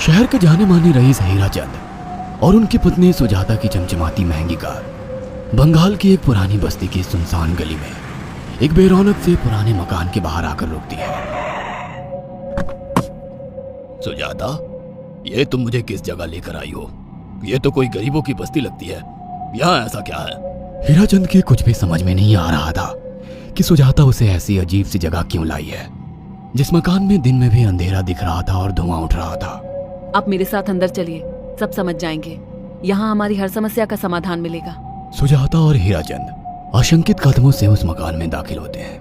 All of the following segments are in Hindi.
शहर के जाने माने रईस हीराचंद और उनकी पत्नी सुजाता की चमचमाती महंगी कार बंगाल की एक पुरानी बस्ती की सुनसान गली में एक बेरौनक से पुराने मकान के बाहर आकर रुकती है। सुजाता, ये तुम मुझे किस जगह लेकर आई हो? ये तो कोई गरीबों की बस्ती लगती है, यहाँ ऐसा क्या है? हीराचंद के कुछ भी समझ में नहीं आ रहा था कि सुजाता उसे ऐसी अजीब सी जगह क्यों लाई है, जिस मकान में दिन में भी अंधेरा दिख रहा था और धुआं उठ रहा था। आप मेरे साथ अंदर चलिए, सब समझ जाएंगे। यहाँ हमारी हर समस्या का समाधान मिलेगा। सुजाता और हीराचंद आशंकित कदमों से उस मकान में दाखिल होते हैं।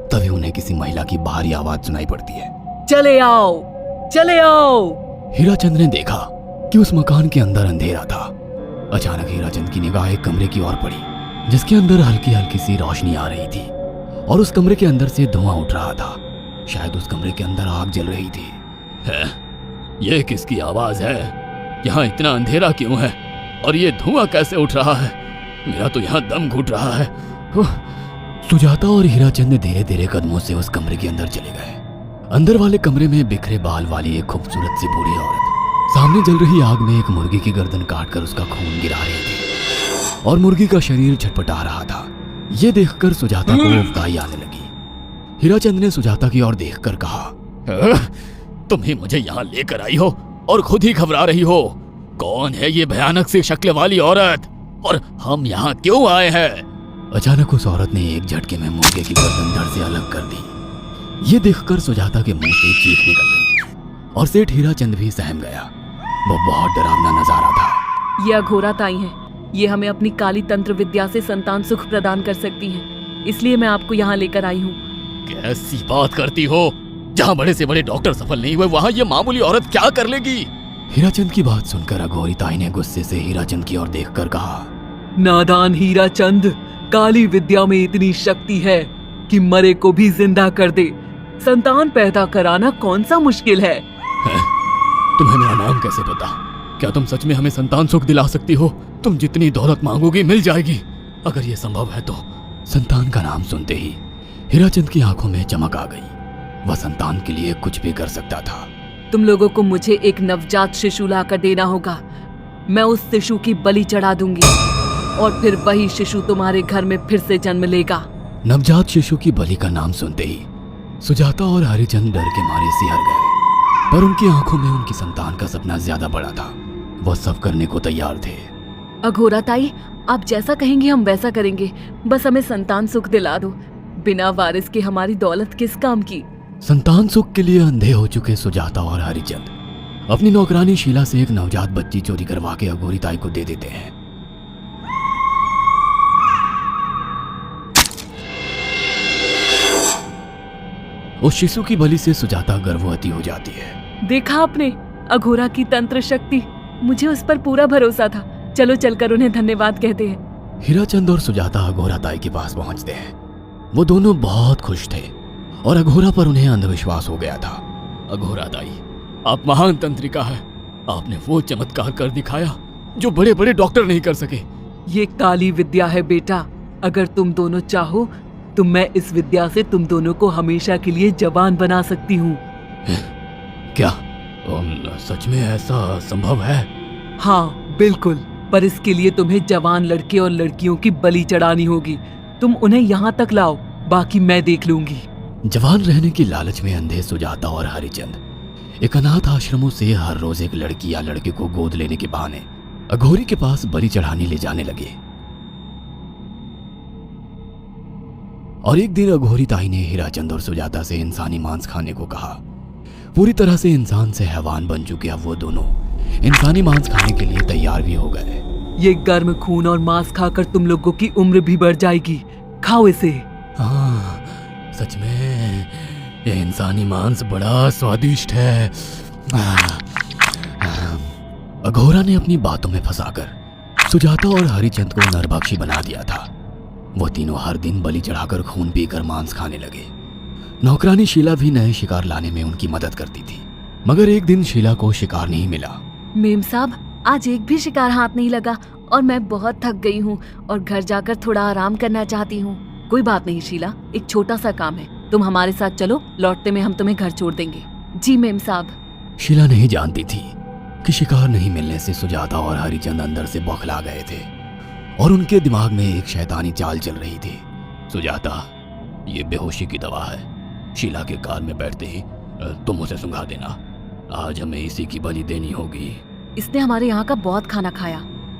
तभी उन्हें किसी महिला की बाहरी आवाज सुनाई पड़ती है। चले आओ, चले आओ। हीराचंद ने देखा कि उस मकान के अंदर अंधेरा था। अचानक हीराचंद की निगाह एक कमरे की ओर पड़ी, जिसके अंदर हल्की हल्की सी रोशनी आ रही थी और उस कमरे के अंदर से धुआं उठ रहा था। शायद उस कमरे के अंदर आग जल रही थी। ये किसकी आवाज है? यहाँ इतना अंधेरा क्यों है और ये धुआं कैसे उठ रहा है? मेरा तो यहाँ दम घुट रहा है। सुजाता और हीराचंद धीरे धीरे कदमों से उस कमरे के अंदर चले गए। अंदर वाले कमरे में बिखरे बाल वाली एक खूबसूरत सी बूढ़ी औरत सामने जल रही आग में एक मुर्गी की गर्दन काटकर उसका खून गिरा रही थी और मुर्गी का शरीर छटपटा रहा था। ये देखकर सुजाता को उबकाई आने लगी। हीराचंद ने सुजाता की ओर देखकर कहा, तुम ही मुझे यहाँ लेकर आई हो और खुद ही घबरा रही हो। कौन है ये भयानक सी शक्ल वाली औरत और हम यहाँ क्यों आए हैं? अचानक उस औरत ने एक झटके में मुर्गे की गर्दन धड़ से अलग कर दी। ये देखकर सुजाता के मुंह से चीख निकल गई और सेठ हीराचंद भी सहम गया। वो बहुत डरावना नजारा था। ये अघोरा ताई हैं। ये हमें अपनी काली तंत्र विद्या से संतान सुख प्रदान कर सकती हैं, इसलिए मैं आपको यहाँ लेकर आई हूँ। कैसी बात करती हो? जहाँ बड़े से बड़े डॉक्टर सफल नहीं हुए, वहाँ ये मामूली औरत क्या कर लेगी? हीराचंद की बात सुनकर अघोरी ताई ने गुस्से से हीराचंद की ओर देखकर कहा, नादान हीराचंद, काली विद्या में इतनी शक्ति है कि मरे को भी जिंदा कर दे। संतान पैदा कराना कौन सा मुश्किल है? तुम्हें मेरा नाम कैसे पता? क्या तुम सच में हमें संतान सुख दिला सकती हो? तुम जितनी दौलत मांगोगी मिल जाएगी, अगर ये संभव है तो। संतान का नाम सुनते ही हीराचंद की आंखों में चमक आ गई। वह संतान के लिए कुछ भी कर सकता था। तुम लोगों को मुझे एक नवजात शिशु लाकर देना होगा। मैं उस शिशु की बलि चढ़ा दूंगी और फिर वही शिशु तुम्हारे घर में फिर से जन्म लेगा। नवजात शिशु की बलि का नाम सुनते ही सुजाता और हरिचंद डर के मारे सिहर गए, पर उनकी आंखों में उनकी संतान का सपना ज्यादा बड़ा था। वह सब करने को तैयार थे। अघोरा ताई, आप जैसा कहेंगे हम वैसा करेंगे, बस हमें संतान सुख दिला दो। बिना वारिस के हमारी दौलत किस काम की? संतान सुख के लिए अंधे हो चुके सुजाता और हरिचंद अपनी नौकरानी शीला से एक नवजात बच्ची चोरी करवा के अघोरी ताई को दे देते हैं। उस शिशु की बलि से सुजाता गर्भवती हो जाती है। देखा आपने अघोरा की तंत्र शक्ति, मुझे उस पर पूरा भरोसा था। चलो चलकर उन्हें धन्यवाद कहते हैं। हीराचंद और सुजाता अघोरा ताई के पास पहुंचते हैं। वो दोनों बहुत खुश थे और अघोरा पर उन्हें अंधविश्वास हो गया था। अघोरा ताई, आप महान तंत्रिका है। आपने वो चमत्कार कर दिखाया जो बड़े बड़े डॉक्टर नहीं कर सके। ये काली विद्या है बेटा। अगर तुम दोनों चाहो तो मैं इस विद्या से तुम दोनों को हमेशा के लिए जवान बना सकती हूँ। क्या सच में ऐसा संभव है? हाँ बिल्कुल, पर इसके लिए तुम्हें जवान लड़के और लड़कियों की बलि चढ़ानी होगी। तुम उन्हें यहाँ तक लाओ, बाकी मैं देख लूंगी। जवान रहने की लालच में अंधे सुजाता और हरिचंद एक अनाथ आश्रमों से हर रोज एक लड़की या लड़के को गोद लेने के बहाने अघोरी के पास बलि चढ़ाने ले जाने लगे। और एक दिन अघोरी ताई ने हीराचंद और सुजाता से इंसानी मांस खाने को कहा। पूरी तरह से इंसान से हैवान बन चुके अब वो दोनों इंसानी मांस खाने के लिए तैयार भी हो गए। ये गर्म खून और मांस खाकर तुम लोगों की उम्र भी बढ़ जाएगी। खाओ इसे। हाँ, सच में ये इंसानी मांस बड़ा स्वादिष्ट है। अघोरा ने अपनी बातों में फंसाकर सुजाता और हरिचंद को नरभक्षी बना दिया था। वो तीनों हर दिन बलि चढ़ाकर खून पीकर मांस खाने लगे। नौकरानी शीला भी नए शिकार लाने में उनकी मदद करती थी, मगर एक दिन शीला को शिकार नहीं मिला। मेम साहब, आज एक भी शिकार हाथ नहीं लगा और मैं बहुत थक गई हूँ और घर जाकर थोड़ा आराम करना चाहती हूँ। कोई बात नहीं शीला, एक छोटा सा काम है, तुम हमारे साथ चलो, लौटते में हम तुम्हें घर छोड़ देंगे। जी मेम साहब। शीला नहीं जानती थी कि शिकार नहीं मिलने से सुजाता और हरिचंद अंदर से बौखला गए थे और उनके दिमाग में एक शैतानी चाल चल रही थी। सुजाता, ये बेहोशी की दवा है। शीला के कार में बैठते ही तुम उसे सुंघा देना। आज हमें इसी की बलि देनी होगी। इसने हमारे यहाँ का बहुत खाना खाया,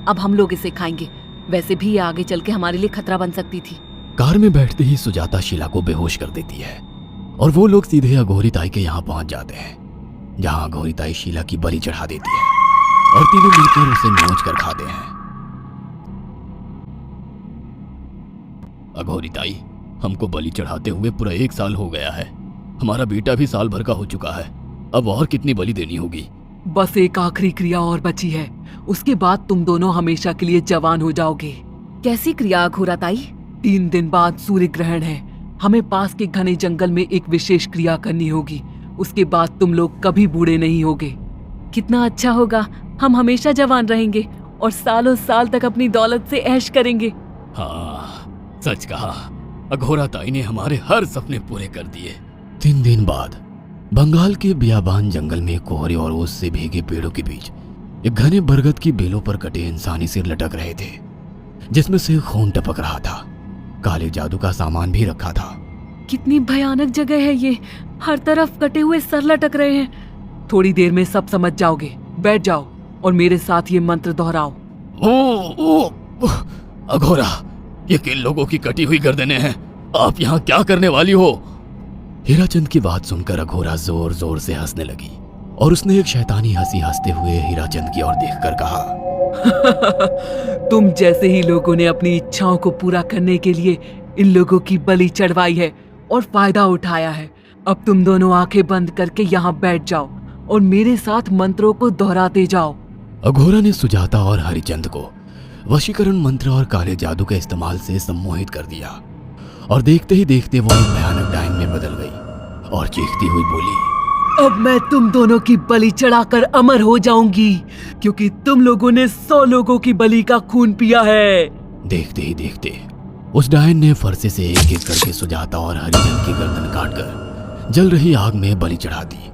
अब हम लोग इसे खाएंगे। वैसे भी ये आगे चल के हमारे लिए खतरा बन सकती थी। कार में बैठते ही सुजाता शीला को बेहोश कर देती है और वो लोग सीधे अघोरी ताई के यहाँ पहुंच जाते हैं, जहां अघोरी ताई शीला की बलि चढ़ा देती है और तीनों मिलकर उसे नोच कर खाते हैं। अघोरी ताई, हमको बलि चढ़ाते हुए पूरा 1 साल हो गया है। हमारा बेटा भी साल भर का हो चुका है। अब और कितनी बलि देनी होगी? बस एक आखिरी क्रिया और बची है, उसके बाद तुम दोनों हमेशा के लिए जवान हो जाओगे। कैसी क्रिया अघोरा ताई? 3 दिन बाद सूर्य ग्रहण है। हमें पास के घने जंगल में एक विशेष क्रिया करनी होगी। उसके बाद तुम लोग कभी बूढ़े नहीं होगे। कितना अच्छा होगा, हम हमेशा जवान रहेंगे और सालों साल तक अपनी दौलत से ऐश करेंगे। हाँ, सच कहा। अघोरा ताई ने हमारे हर सपने पूरे कर दिए। 3 दिन बाद बंगाल के बियाबान जंगल में कोहरे और ओस से भीगे पेड़ों के बीच एक घने बरगद की बेलों पर कटे इंसानी सिर लटक रहे थे, जिसमें से खून टपक रहा था। काले जादू का सामान भी रखा था। कितनी भयानक जगह है ये, हर तरफ कटे हुए सर लटक रहे हैं। थोड़ी देर में सब समझ जाओगे। बैठ जाओ और मेरे साथ ये मंत्र दोहराओ। ओ, अघोरा, ये किन लोगों की कटी हुई गर्दनें हैं? आप यहाँ क्या करने वाली हो? हीराचंद की बात सुनकर अघोरा जोर जोर से हंसने लगी और उसने एक शैतानी हंसी हंसते हुए हीराचंद की ओर देखकर कहा, तुम जैसे ही लोगों ने अपनी इच्छाओं को पूरा करने के लिए इन लोगों की बलि चढ़वाई है और फायदा उठाया है। अब तुम दोनों आंखें बंद करके यहाँ बैठ जाओ और मेरे साथ मंत्रों को दोहराते जाओ। अघोरा ने सुजाता और हरिचंद को वशीकरण मंत्र और काले जादू के इस्तेमाल से सम्मोहित कर दिया और देखते ही देखते वो एक भयानक डायन में बदल गई और चीखती हुई बोली, अब मैं तुम दोनों की बलि चढ़ाकर अमर हो जाऊंगी, क्योंकि तुम लोगों ने 100 लोगों की बलि का खून पिया है। देखते ही देखते उस डायन ने फरसे से एक एक करके सुजाता और हरिचंद की गर्दन काटकर जल रही आग में बलि चढ़ा दी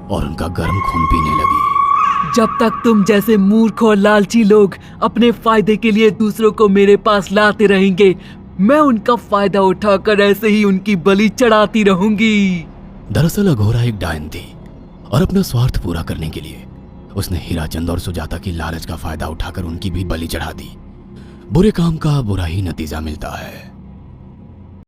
और उनका गर्म खून पीने लगी। जब तक तुम जैसे मूर्ख और लालची लोग अपने फायदे के लिए दूसरों को मेरे पास लाते रहेंगे, मैं उनका फायदा उठाकर ऐसे ही उनकी बलि चढ़ाती रहूंगी। दरअसल अघोरा एक डायन थी और अपना स्वार्थ पूरा करने के लिए उसने हीराचंद और सुजाता की लालच का फायदा उठाकर उनकी भी बलि चढ़ा दी। बुरे काम का बुरा ही नतीजा मिलता है।